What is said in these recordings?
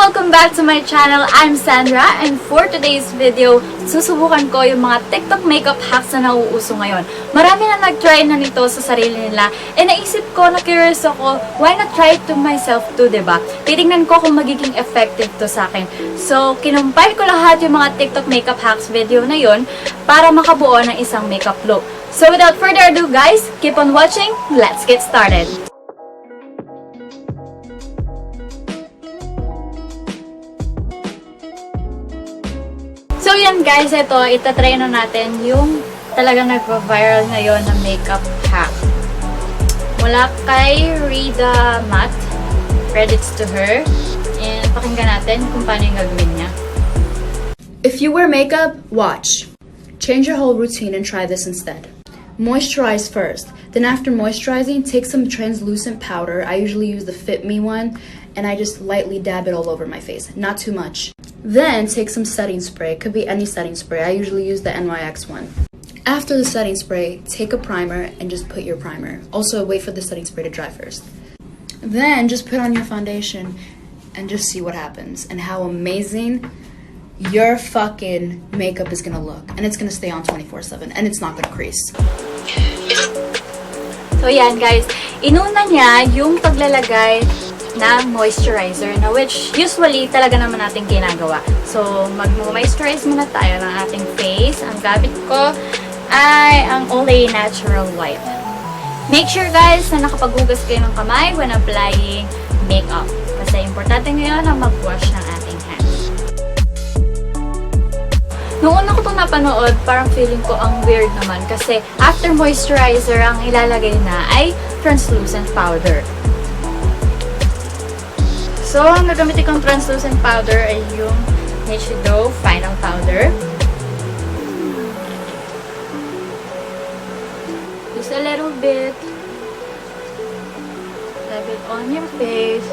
welcome back to my channel. I'm Sandra, and for today's video, susubukan ko yung mga TikTok makeup hacks na nauuso ngayon. Marami na nag-try na nito sa sarili nila, and naisip ko, na-curious ako, why not try it to myself too, diba? Titingnan ko kung magiging effective to sa akin. So, kinumpile ko lahat yung mga TikTok makeup hacks video na yon para makabuo ng isang makeup look. So, without further ado guys, keep on watching, let's get started! So yan guys, itatry na natin yung talagang nagpa-viral ngayon na makeup hack. Mula kay Rida Matte, credits to her, and pakinggan natin kung paano yung gagawin niya. If you wear makeup, watch. Change your whole routine and try this instead. Moisturize first. Then after moisturizing, take some translucent powder. I usually use the Fit Me one, and I just lightly dab it all over my face. Not too much. Then take some setting spray. It could be any setting spray. I usually use the NYX one. After the setting spray, take a primer and just put your primer. Also, wait for the setting spray to dry first. Then just put on your foundation and just see what happens and how amazing your fucking makeup is gonna look. And it's gonna stay on 24/7 and it's not gonna crease. So yan guys, inuna niya yung paglalagay ng moisturizer na which usually talaga naman natin ginagawa. So, mag-moisturize muna tayo ng ating face. Ang gamit ko ay ang Olay Natural Wipe. Make sure guys na nakapaghugas kayo ng kamay when applying makeup. Kasi importante ngayon na mag-wash ng ating hands. Noong una ko itong napanood, parang feeling ko ang weird naman kasi after moisturizer, ang ilalagay na ay translucent powder. So, ang gagamitin kong translucent powder ay yung Nichido Final Powder. Just a little bit. Rub it on your face.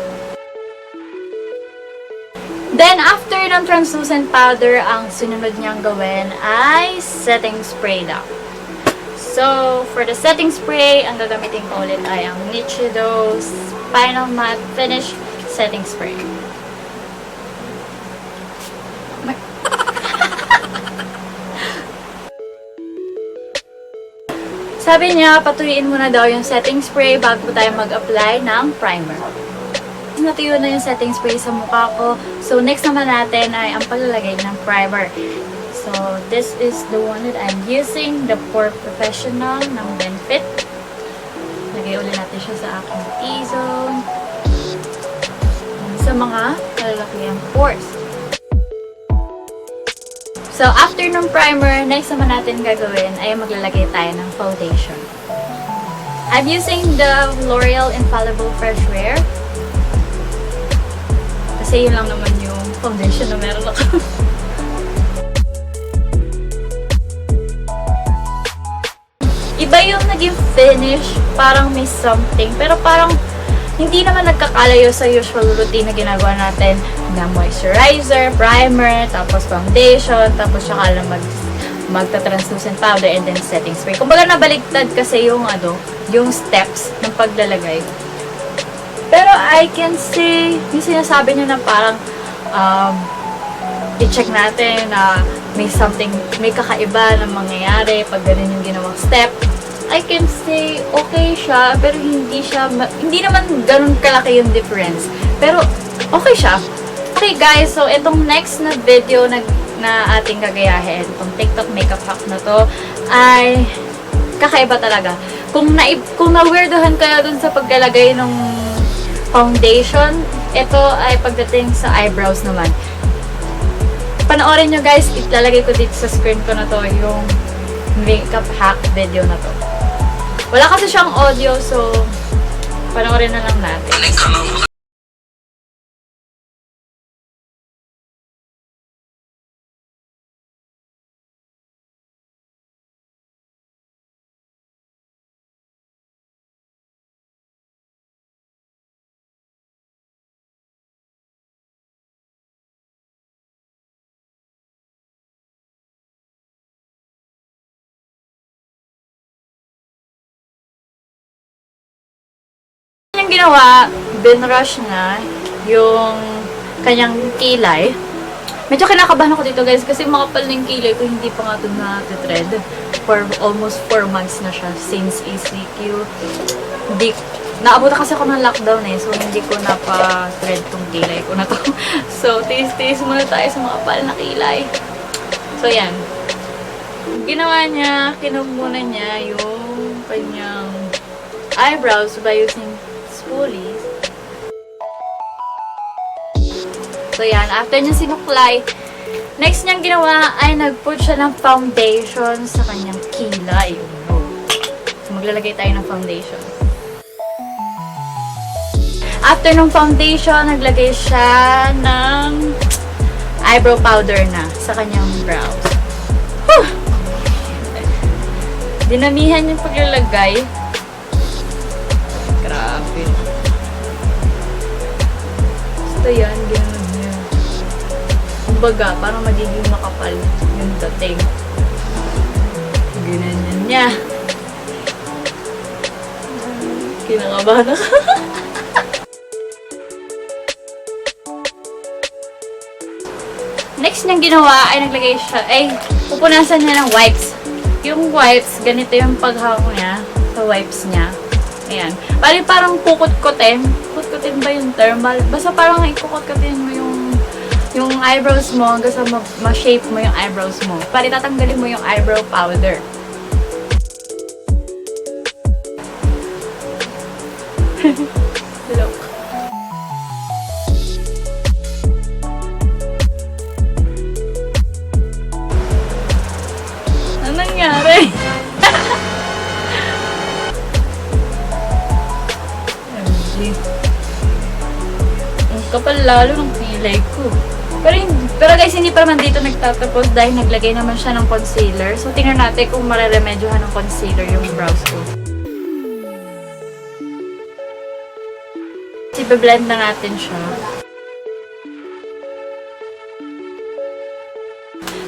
Then, after ng translucent powder, ang sunod niyang gawin ay setting spray daw. So, for the setting spray, ang gagamitin ko ulit ay ang Nichido's Final Matte Finish Setting Spray. Sabi niya, patuyuin muna daw yung setting spray bago tayo mag-apply ng primer. Natuyo na yung setting spray sa mukha ko. So, next naman natin ay ang paglalagay ng primer. So, this is the one that I'm using, the Pore Professional ng Benefit. Lagay ulit natin siya sa aking T-zone. Sa mga malalakihang pores. So, after ng primer, next naman natin gagawin ay maglalagay tayo ng foundation. I'm using the Loreal Infallible Fresh Wear. Kasi yun lang naman yung foundation na meron ako. Iba yung naging finish, parang may something, pero parang hindi naman nagkakalayo sa usual routine na ginagawa natin na moisturizer, primer, tapos foundation, tapos saka lang magta-translucent powder and then setting spray. Kumbaga nabaliktad kasi yung yung steps ng paglalagay. Pero I can see, yung sinasabi niya na parang i-check natin na may something, may kakaiba na mangyayari pag ganun yung ginawang step. I can say okay siya, pero hindi naman ganun kalaki yung difference. Pero okay siya. Okay guys, so itong next na video na ating gagayahin, itong TikTok makeup hack na to, ay kakaiba talaga. Kung na-weirdohan kayo dun sa paglalagay ng foundation, ito ay pagdating sa eyebrows naman. Panoorin nyo guys, ilalagay ko dito sa screen ko na to yung makeup hack video na to. Wala kasi siyang audio, so panoorin na lang natin. Yung ginawa, binrush na yung kanyang kilay. Medyo kinakabahan ako dito guys kasi makapal na yung kilay ko, hindi pa nga ito na-thread. For almost 4 months na siya since ECQ. Naabot kasi ako ng lockdown so hindi ko napa-thread tong kilay ko na to. So, tiis-tiis muna tayo sa makapal na kilay. So, yan. Ginawa niya, kinub muna niya yung kanyang eyebrows by using spoolies. So, yan. After niya sinuklay, next niyang ginawa ay nag-put siya ng foundation sa kanyang kilay. So, maglalagay tayo ng foundation. After ng foundation, naglagay siya ng eyebrow powder na sa kanyang brows. Whew! Dinamihan yung paglalagay. Grabe. So, yan. Ginawa niya. Kumbaga, parang magiging makapal yung dating. Ginanyan niya. Kinakabahan ako. Next niyang ginawa ay naglagay siya, pupunasan niya ng wipes. Yung wipes, ganito yung paghawak niya sa wipes niya. Ayan. Bali parang kukut-kutin. Kukut-kutin ba yung thermal? Basta parang ikukut-kutin mo yung eyebrows mo hanggang sa ma-shape mo yung eyebrows mo. Bali tatanggalin mo yung eyebrow powder. Look. Ano nangyari? Ang kapal lalo ng kilay ko. Pero guys, hindi pa naman dito nagtatapos dahil naglagay naman siya ng concealer. So, tingnan natin kung mareremedyohan ng concealer yung brows ko. Ibe-blend na natin siya.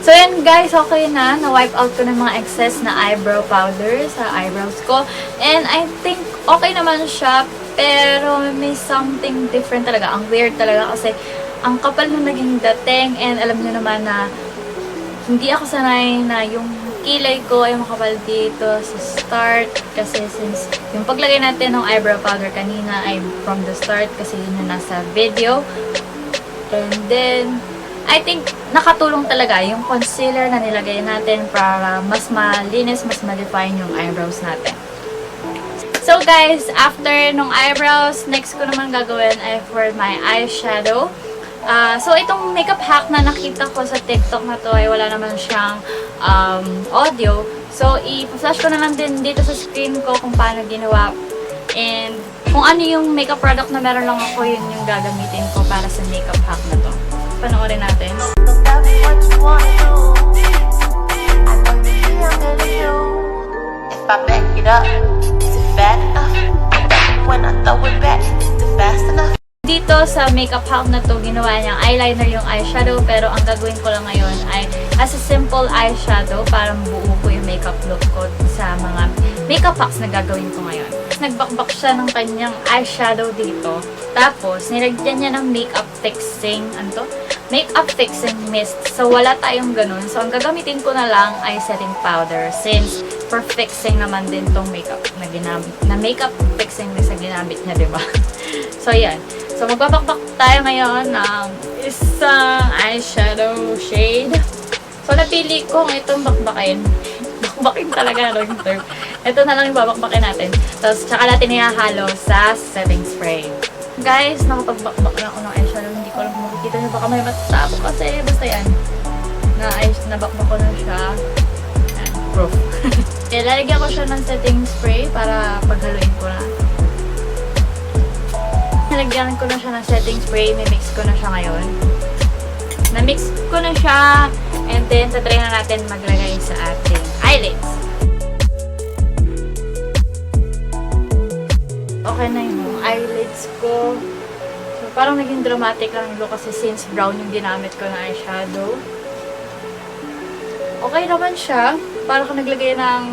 So, yan guys, okay na. Na-wipe out ko ng mga excess na eyebrow powder sa eyebrows ko. And I think okay naman siya, pero may something different talaga. Ang weird talaga kasi ang kapal nung naging dating, and alam nyo naman na hindi ako sanay na yung kilay ko ay makapal dito sa start kasi since yung paglagay natin ng eyebrow powder kanina ay from the start kasi yun yung nasa video. And then I think nakatulong talaga yung concealer na nilagay natin para mas malinis, mas ma-define yung eyebrows natin. So guys, after nung eyebrows, next ko naman gagawin ay for my eyeshadow. So, itong makeup hack na nakita ko sa TikTok na to ay wala naman siyang audio. So, i-flash ko na lang din dito sa screen ko kung paano ginawa. And kung ano yung makeup product na meron lang ako, yun yung gagamitin ko para sa makeup hack na to. Panoorin natin. If I back it up, is it bad enough? When I throw it back, is it fast enough? Dito sa makeup hack na to, ginawa niyang eyeliner yung eyeshadow, pero ang gagawin ko lang ngayon ay as a simple eyeshadow para buo ko yung makeup look ko sa mga makeup hacks na gagawin ko ngayon. Nagbakbak siya ng kanyang eyeshadow dito. Tapos, nilagyan niya ng makeup fixing, makeup fixing mist. So, wala tayong ganun. So, ang gagamitin ko na lang ay setting powder since for fixing naman din tong makeup na makeup fixing mist na ginamit niya, diba? So, yan. So, magbabakbak tayo ngayon ng isang eyeshadow shade. So, napili kong itong bakbakin. Bakbakin talaga, yung term. Ito na lang yung babakbakin natin. Tapos, tsaka natin ihahalo sa setting spray. Guys, nakapagbakbak na ako ng eyeshadow. Hindi ko lang makikita nyo. Baka may matatabo kasi. Basta yan. Nabakbak ko na siya. Yan, proof. Kaya lalagyan ko siya ng setting spray para paghaluin ko na. Nalagyan ko na siya ng setting spray. Mimix ko na siya ngayon. Na-mix ko na siya. And then, tatry na natin maglagay sa ating eyelids. Okay na yung eyelids ko. So, parang naging dramatic lang yung look kasi since brown yung ginamit ko na eyeshadow. Okay naman siya. Parang naglagay ng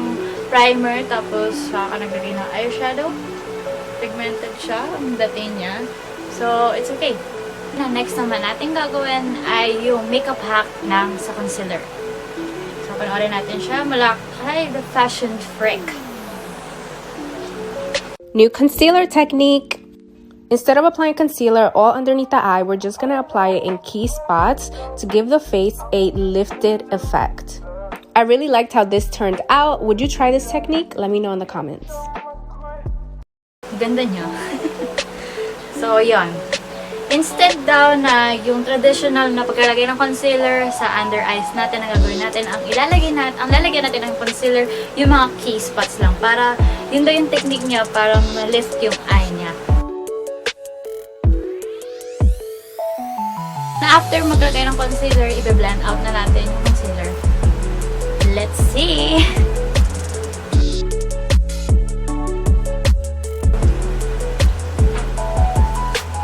primer tapos saka naglagay ng eyeshadow. Pigmented siya, ang dating niya. So, it's okay. Na next naman natin gagawin ay yung makeup hack ng sa concealer. So, panoorin natin siya mula kay The Fashion Freak. New concealer technique. Instead of applying concealer all underneath the eye, we're just gonna apply it in key spots to give the face a lifted effect. I really liked how this turned out. Would you try this technique? Let me know in the comments. Ganda niya. So, yun. Instead daw na yung traditional na paglalagay ng concealer sa under eyes natin, ang gagawin natin, ang lalagyan natin ng concealer, yung mga key spots lang. Para, yun daw yung technique niya para ma-lift yung eye niya. Na after maglagay ng concealer, i-blend out na natin yung concealer. Let's see!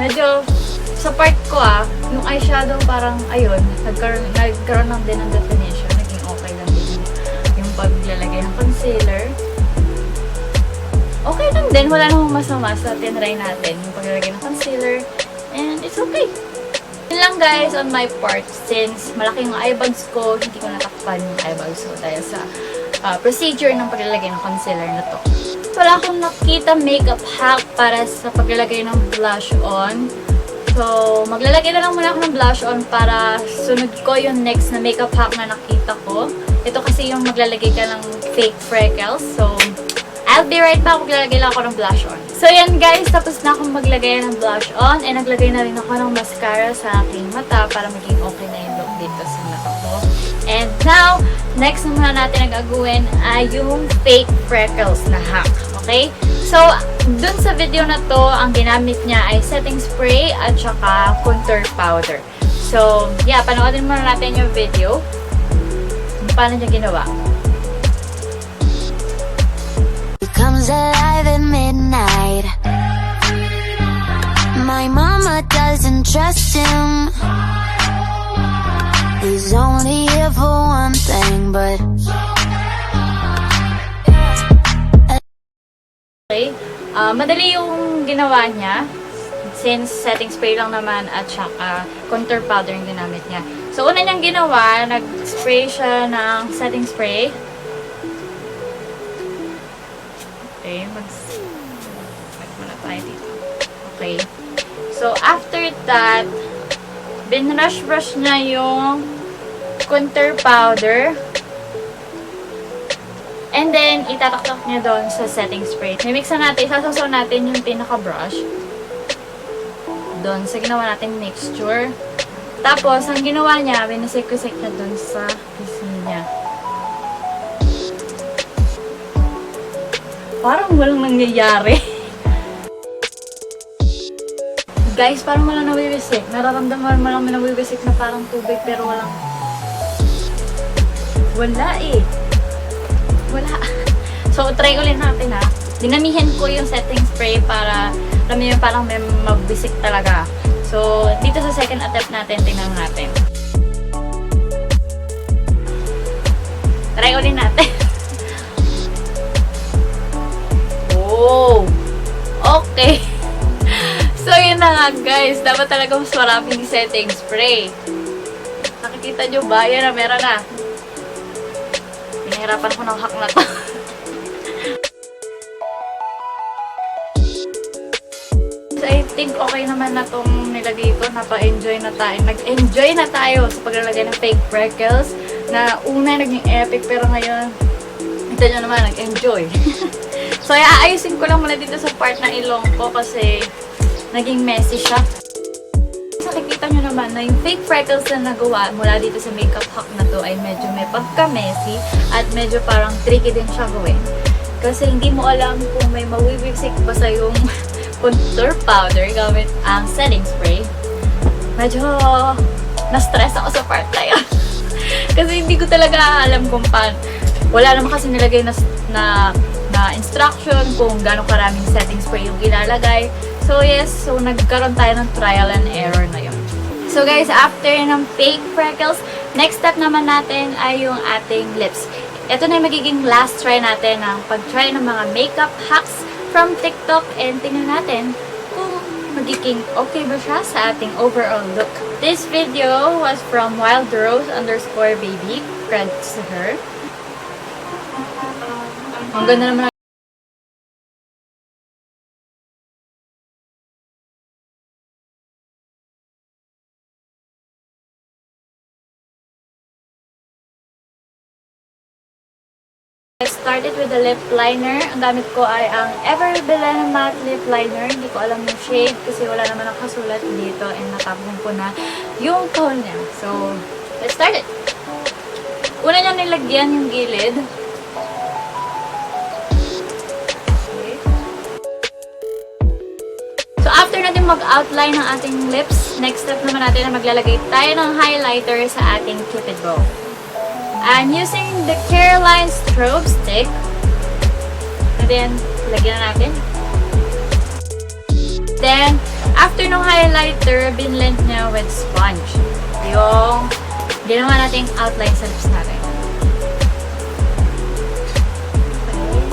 Medyo, sa part ko yung eyeshadow parang, ayun, nagkaroon lang din ng definition. Naging okay lang din yung paglalagay ng concealer. Okay lang din, wala namang masama sa tinry natin yung paglalagay ng concealer. And it's okay. Yun lang guys on my part, since malaki yung eye bags ko, hindi ko natakpan yung eye bags ko dahil sa procedure ng paglalagay ng concealer na to. Wala akong nakita makeup hack para sa paglalagay ng blush on. So, maglalagay na lang muna ako ng blush on para sunod ko yung next na makeup hack na nakita ko. Ito kasi yung maglalagay ka ng fake freckles. So, I'll be right back. Maglalagay lang ako ng blush on. So, yan guys. Tapos na akong maglagay ng blush on. And naglagay na rin ako ng mascara sa aking mata para maging okay na yung look dito sa mata ko. And now, next naman natin ang gagawin ay yung fake freckles na hack. Okay? So, dun sa video na to, ang ginamit niya ay setting spray at saka contour powder. So, yeah, panoorin muna natin yung video. Paano niya ginawa? Comes alive at midnight. My mama doesn't trust him. He's only here for one thing, but okay. Madali yung ginawa niya since setting spray lang naman at saka contour powder yung ginamit niya. So, una niyang ginawa, nag-spray siya ng setting spray. Okay, mag muna tayo dito. Okay. So, after that, binrush niya yung contour powder. And then, itataktak niya doon sa setting spray. Mimix na natin, sasasaw natin yung pinaka-brush. Doon sa ginawa natin mixture. Tapos, ang ginawa niya, binasik-kusik niya doon sa pisngi niya. Parang walang nangyayari. Guys, parang walang nawiwisik. Nararamdaman mo lang may nawiwisik na parang tubig pero walang... Wala eh. Wala. So, try ulit natin Dinamihan ko yung setting spray para alam mo parang may magbisik talaga. So, dito sa second attempt natin, tingnan natin. Try ulit natin. Oh! Okay. So, yun na nga guys. Dapat talaga mas maraming setting spray. Nakikita nyo ba? Yan na, meron na. Pinahirapan ko ng hack na to. So, I think okay naman na tong nilagay ko. Napa-enjoy na tayo. Nag-enjoy na tayo sa paglalagay ng fake freckles. Na una naging epic pero ngayon, ito nyo naman, nag-enjoy. So, aayusin ko lang muna dito sa part na ilong ko kasi naging messy siya. Nakikita nyo naman na yung fake freckles na nagawa mula dito sa makeup hack na to ay medyo may pagka-messy at medyo parang tricky din siya gawin. Kasi hindi mo alam kung may mawiwisik ba sa yung contour powder gamit ang setting spray. Medyo na-stress ako sa part na yan. Kasi hindi ko talaga alam kung paano. Wala naman kasi nilagay na instruction kung gano'ng karaming setting spray yung ilalagay. So yes, so nagkaroon tayo ng trial and error na yun. So guys, after ng fake freckles, next step naman natin ay yung ating lips. Ito na yung magiging last try natin ng pag-try ng mga makeup hacks from TikTok and tingnan natin kung magiging okay ba siya sa ating overall look. This video was from wildrose_baby. Credits to her. Ang ganda naman. I started with the lip liner. Ang gamit ko ay ang Bilena matte lip liner. Hindi ko alam yung shade kasi wala naman nakasulat dito and natapong ko na yung tone niya. So, let's start it. Una niya nilagyan yung gilid. Okay. So, after natin mag-outline ng ating lips, next step naman natin na maglalagay tayo ng highlighter sa ating cupid bow. I'm using the Careline Strobe stick. And then, lagyan na natin. Then, after ng highlighter, binlend niya with sponge. Yung ginawa nating outline sa lips natin. Okay.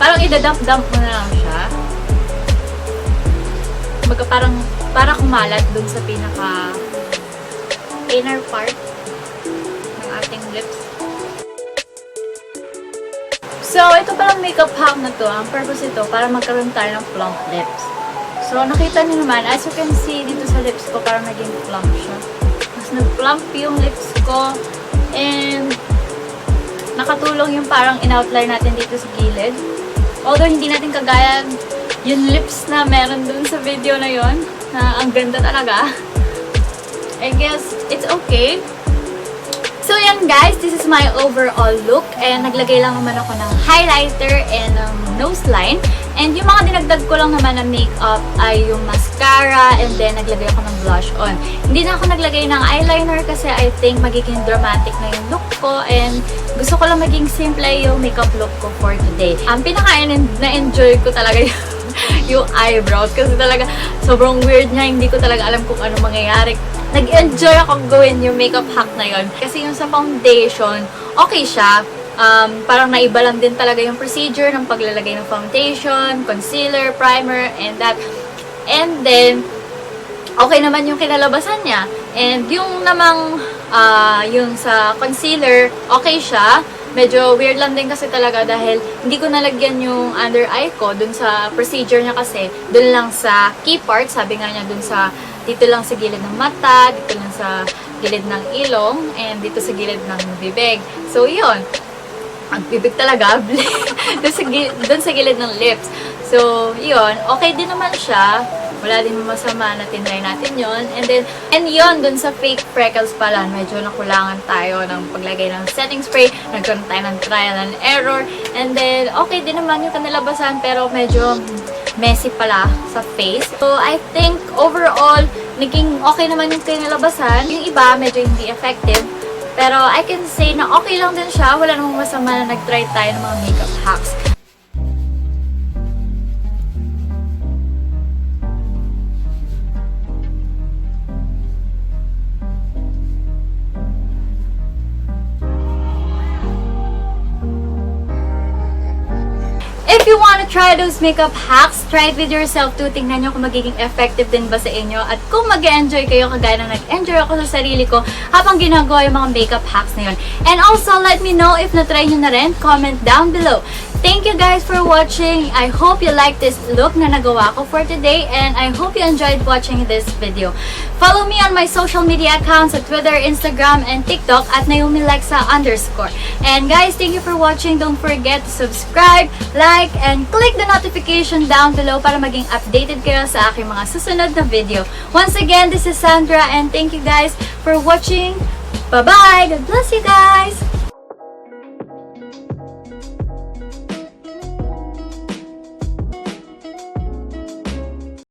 Parang idadump-dump mo na lang siya. Para kumalat dun sa pinaka inner part ating lips. So, ito palang makeup hack na to. Ang purpose ito, para magkaroon tayo ng plump lips. So, nakita niyo naman, as you can see dito sa lips ko, parang naging plump siya. Mas nag-plump yung lips ko. And, nakatulong yung parang in-outline natin dito sa gilid. Although, hindi natin kagaya yung lips na meron dun sa video na yon, na ang ganda talaga. I guess, it's okay. So yan guys, this is my overall look and naglagay lang naman ako ng highlighter and nose line. And yung mga dinagdag ko lang naman na makeup ay yung mascara and then naglagay ako ng blush on. Hindi na ako naglagay ng eyeliner kasi I think magiging dramatic na yung look ko and gusto ko lang maging simple yung makeup look ko for today. Ang pinaka-na-enjoy ko talaga yung eyebrows kasi talaga sobrang weird niya, hindi ko talaga alam kung ano mangyayari. Nag-enjoy akong gawin yung makeup hack na yon. Kasi yung sa foundation, okay siya. Parang naiba lang din talaga yung procedure ng paglalagay ng foundation, concealer, primer, and that. And then, okay naman yung kinalabasan niya. And yung namang, yung sa concealer, okay siya. Medyo weird lang din kasi talaga dahil hindi ko nalagyan yung under eye ko dun sa procedure niya kasi dun lang sa key part, sabi nga niya dun sa dito lang sa gilid ng mata, dito lang sa gilid ng ilong, and dito sa gilid ng bibig. So, yun. Ang bibig talaga. dun sa gilid ng lips. So, yun. Okay din naman siya. Wala din masama na tinry natin yon. And yun, dun sa fake freckles pala, medyo nakulangan tayo ng paglagay ng setting spray. Nagkaroon tayo ng trial and error. And then, okay din naman yung kanilabasan, pero medyo messy pala sa face. So, I think overall, naging okay naman yung kinalabasan. Yung iba, medyo hindi effective. Pero I can say na okay lang din siya. Wala namang masama na nag-try tayo ng mga makeup hacks. If you want to try those makeup hacks, try it with yourself too. Tingnan nyo kung magiging effective din ba sa inyo. At kung mag-enjoy kayo kagaya na nag-enjoy ako sa sarili ko habang ginagawa yung mga makeup hacks na yun. And also, let me know if na-try nyo na rin. Comment down below. Thank you guys for watching. I hope you liked this look na nagawa ko for today. And I hope you enjoyed watching this video. Follow me on my social media accounts at Twitter, Instagram, and TikTok at NaomiLexa_. And guys, thank you for watching. Don't forget to subscribe, like, and click the notification down below para maging updated kayo sa aking mga susunod na video. Once again, this is Sandra and thank you guys for watching. Bye-bye! God bless you guys!